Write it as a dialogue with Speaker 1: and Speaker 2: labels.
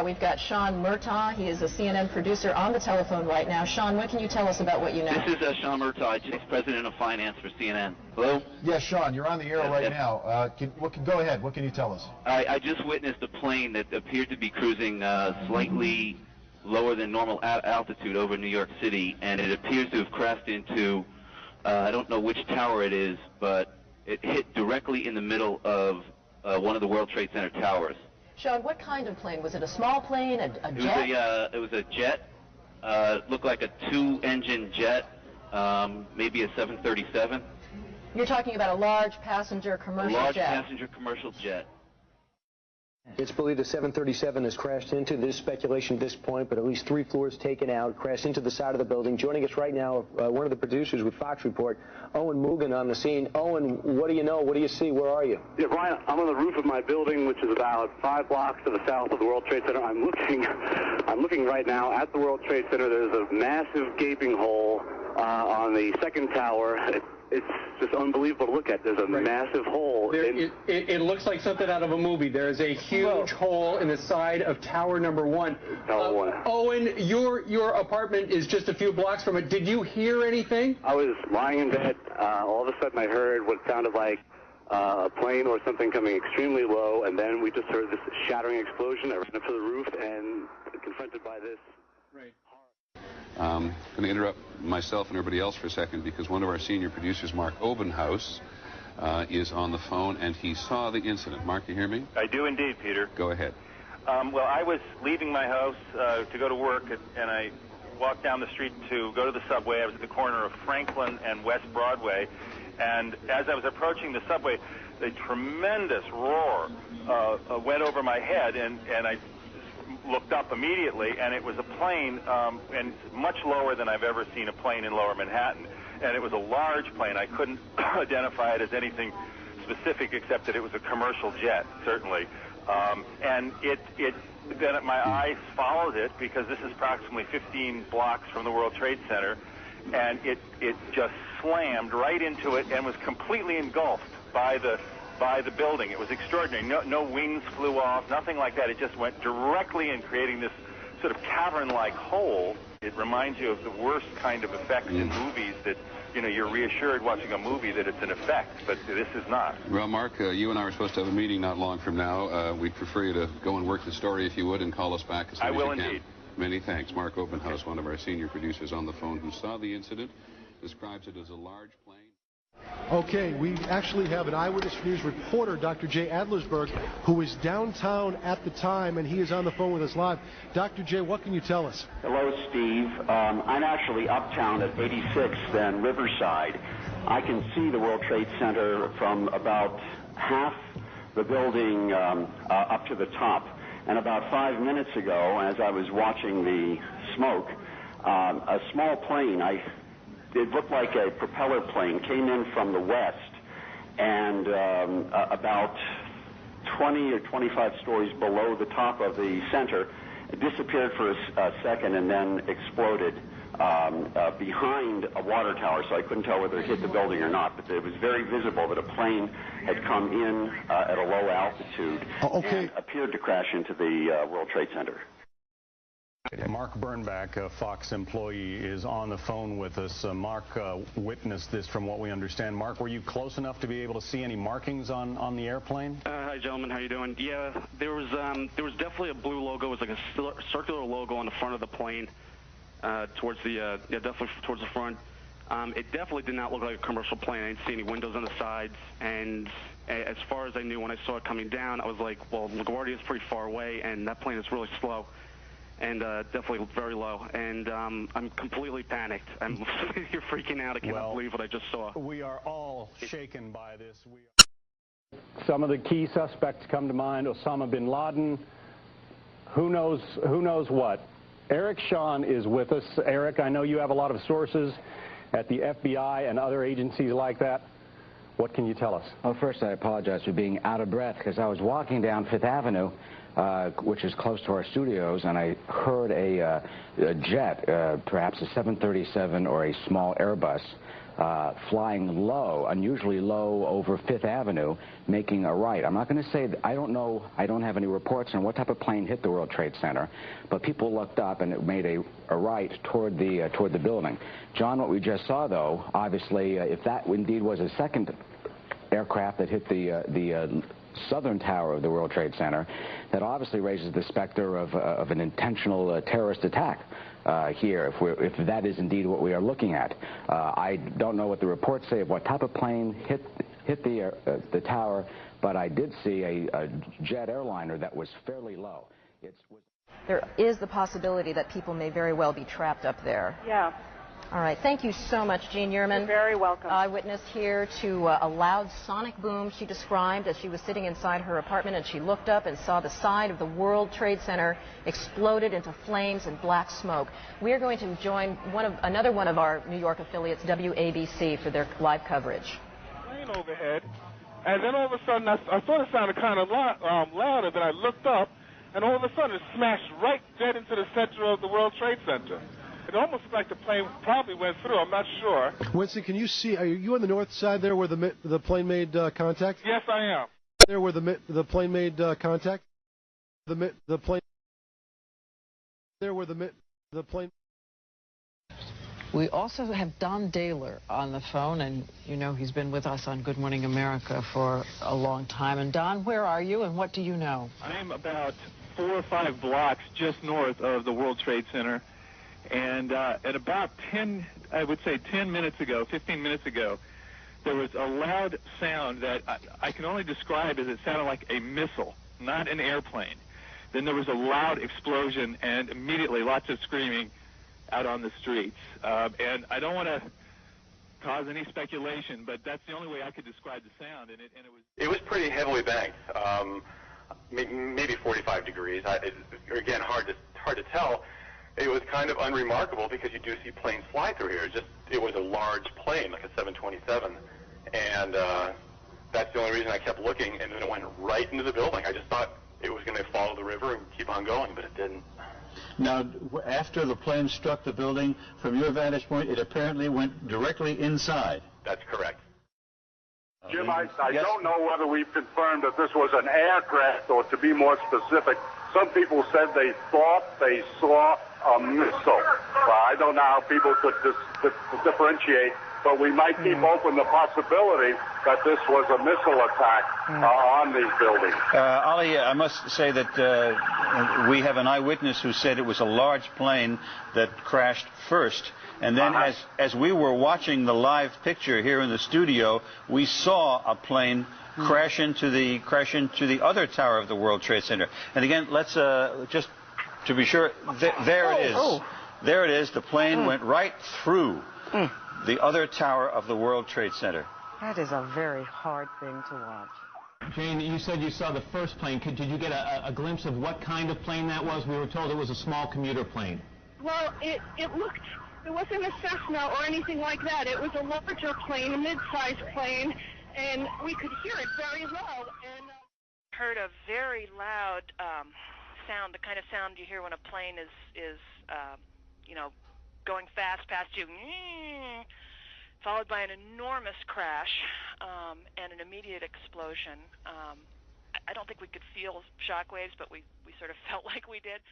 Speaker 1: We've got Sean Murtaugh. He is a CNN producer on the telephone right now. Sean, what can you tell us about what you know?
Speaker 2: This is Sean Murtaugh, Vice President of Finance for CNN. Hello?
Speaker 3: Yes, Sean, you're on the air right now. Go ahead. What can you tell us?
Speaker 2: I just witnessed a plane that appeared to be cruising slightly lower than normal altitude over New York City, and it appears to have crashed into, I don't know which tower it is, but it hit directly in the middle of one of the World Trade Center towers.
Speaker 1: Sean, what kind of plane? Was it a small plane, a jet?
Speaker 2: It was a jet. Looked like a two-engine jet, maybe a 737.
Speaker 1: You're talking about a large passenger commercial jet.
Speaker 2: A large passenger commercial jet.
Speaker 4: It's believed the 737 has crashed into, there's speculation at this point, but at least 3 floors taken out, crashed into the side of the building. Joining us right now, one of the producers with Fox Report, Owen Mugen on the scene. Owen, what do you know? What do you see? Where are you?
Speaker 5: Yeah, Brian, I'm on the roof of my building, which is about 5 blocks to the south of the World Trade Center. I'm looking right now at the World Trade Center. There's a massive gaping hole on the second tower. It's just unbelievable to look at. There's a massive hole.
Speaker 6: It looks like something out of a movie. There is a huge hole in the side of tower number 1.
Speaker 5: Tower 1.
Speaker 6: Owen, your apartment is just a few blocks from it. Did you hear anything?
Speaker 5: I was lying in bed. All of a sudden I heard what sounded like a plane or something coming extremely low, and then we just heard this shattering explosion. I ran up to the roof and confronted by this.
Speaker 6: Right.
Speaker 7: I'm going to interrupt myself and everybody else for a second because one of our senior producers, Mark Obenhaus, is on the phone, and he saw the incident. Mark, you hear me?
Speaker 8: I do indeed, Peter.
Speaker 7: Go ahead.
Speaker 8: Well, I was leaving my house to go to work, and I walked down the street to go to the subway. I was at the corner of Franklin and West Broadway, and as I was approaching the subway, a tremendous roar went over my head, and I looked up immediately, and it was a plane, and much lower than I've ever seen a plane in Lower Manhattan. And it was a large plane. I couldn't identify it as anything specific except that it was a commercial jet, certainly. And then my eyes followed it because this is approximately 15 blocks from the World Trade Center, and it just slammed right into it and was completely engulfed by the building. It was extraordinary. No wings flew off, nothing like that. It just went directly in, creating this sort of cavern-like hole. It reminds you of the worst kind of effects in movies that, you're reassured watching a movie that it's an effect, but this is not.
Speaker 7: Well, Mark, you and I are supposed to have a meeting not long from now. We'd prefer you to go and work the story if you would and call us back as soon as you can.
Speaker 8: I will indeed.
Speaker 7: Many thanks. Mark Obenhaus, one of our senior producers on the phone who saw the incident, describes it as a large plane.
Speaker 9: Okay, we actually have an Eyewitness News reporter, Dr. Jay Adlersberg, who was downtown at the time, and he is on the phone with us live. Dr. Jay, what can you tell us?
Speaker 10: Hello, Steve. I'm actually uptown at 86th and Riverside. I can see the World Trade Center from about half the building up to the top. And about 5 minutes ago, as I was watching the smoke, a small plane, it looked like a propeller plane, came in from the west, and about 20 or 25 stories below the top of the center, it disappeared for a second and then exploded behind a water tower, so I couldn't tell whether it hit the building or not, but it was very visible that a plane had come in at a low altitude and appeared to crash into the World Trade Center.
Speaker 11: Mark Bernbach, a Fox employee, is on the phone with us. Mark witnessed this from what we understand. Mark, were you close enough to be able to see any markings on the airplane?
Speaker 12: Hi, gentlemen. How you doing? Yeah, there was definitely a blue logo. It was like a circular logo on the front of the plane, towards the definitely towards the front. It definitely did not look like a commercial plane. I didn't see any windows on the sides, and as far as I knew when I saw it coming down, I was like, well, LaGuardia is pretty far away, and that plane is really slow. And definitely very low, and I'm completely panicked. You're freaking out. I cannot believe what I just saw.
Speaker 11: We are all shaken by this. Some of the key suspects come to mind: Osama bin Laden. Who knows what? Eric Shawn is with us. Eric, I know you have a lot of sources at the FBI and other agencies like that. What can you tell us?
Speaker 13: Well, first, I apologize for being out of breath because I was walking down Fifth Avenue, which is close to our studios, and I heard a jet, perhaps a 737 or a small Airbus, flying low, unusually low over Fifth Avenue, making a right. I'm not going to say that I don't know, I don't have any reports on what type of plane hit the World Trade Center, but people looked up and it made a right toward the building. John, what we just saw, though, obviously, if that indeed was a second aircraft that hit the southern tower of the World Trade Center, that obviously raises the specter of an intentional terrorist attack here, if that is indeed what we are looking at. I don't know what the reports say of what type of plane hit the tower, but I did see a jet airliner that was fairly low.
Speaker 1: There is the possibility that people may very well be trapped up there.
Speaker 14: Yeah.
Speaker 1: All right. Thank you so much, Jean Yearman.
Speaker 14: You're very welcome.
Speaker 1: Eyewitness here to a loud sonic boom she described as she was sitting inside her apartment, and she looked up and saw the side of the World Trade Center exploded into flames and black smoke. We are going to join another one of our New York affiliates, WABC, for their live coverage.
Speaker 15: Plane overhead, and then all of a sudden I thought it sounded kind of louder. Then I looked up, and all of a sudden it smashed right dead into the center of the World Trade Center. It almost looked like the plane probably went through. I'm not sure.
Speaker 9: Winston, can you see? Are you on the north side there where the plane made contact?
Speaker 15: Yes, I am.
Speaker 9: There where the plane made contact. The plane. There where the plane.
Speaker 16: We also have Don Daler on the phone, and you know he's been with us on Good Morning America for a long time. And Don, where are you, and what do you know?
Speaker 17: I'm about 4 or 5 blocks just north of the World Trade Center. And at about 10 minutes ago, 15 minutes ago, there was a loud sound that I can only describe as it sounded like a missile, not an airplane. Then there was a loud explosion and immediately lots of screaming out on the streets. And I don't want to cause any speculation, but that's the only way I could describe the sound. And
Speaker 18: it was pretty heavily banked, maybe 45 degrees. Again, hard to tell. It was kind of unremarkable because you do see planes fly through here. It was a large plane, like a 727, and that's the only reason I kept looking. And then it went right into the building. I just thought it was going to follow the river and keep on going, but it didn't.
Speaker 19: Now, after the plane struck the building, from your vantage point, it apparently went directly inside.
Speaker 18: That's correct.
Speaker 20: Jim, I don't know whether we've confirmed that this was an aircraft, or to be more specific, some people said they thought they saw a missile. Well, I don't know how people could differentiate, but we might keep open the possibility that this was a missile attack on these buildings.
Speaker 19: Ali, I must say that we have an eyewitness who said it was a large plane that crashed first. And then as we were watching the live picture here in the studio, we saw a plane crash into the other tower of the World Trade Center. And again, let's just to be sure, there it is. There it is. The plane went right through the other tower of the World Trade Center.
Speaker 16: That is a very hard thing to watch.
Speaker 6: Jane, you said you saw the first plane. Did you get a glimpse of what kind of plane that was? We were told it was a small commuter plane.
Speaker 14: Well, it wasn't a Cessna or anything like that. It was a larger plane, a mid-sized plane, and we could hear it very low. And
Speaker 21: heard a very loud sound, the kind of sound you hear when a plane is going fast past you, followed by an enormous crash and an immediate explosion. I don't think we could feel shock waves, but we sort of felt like we did.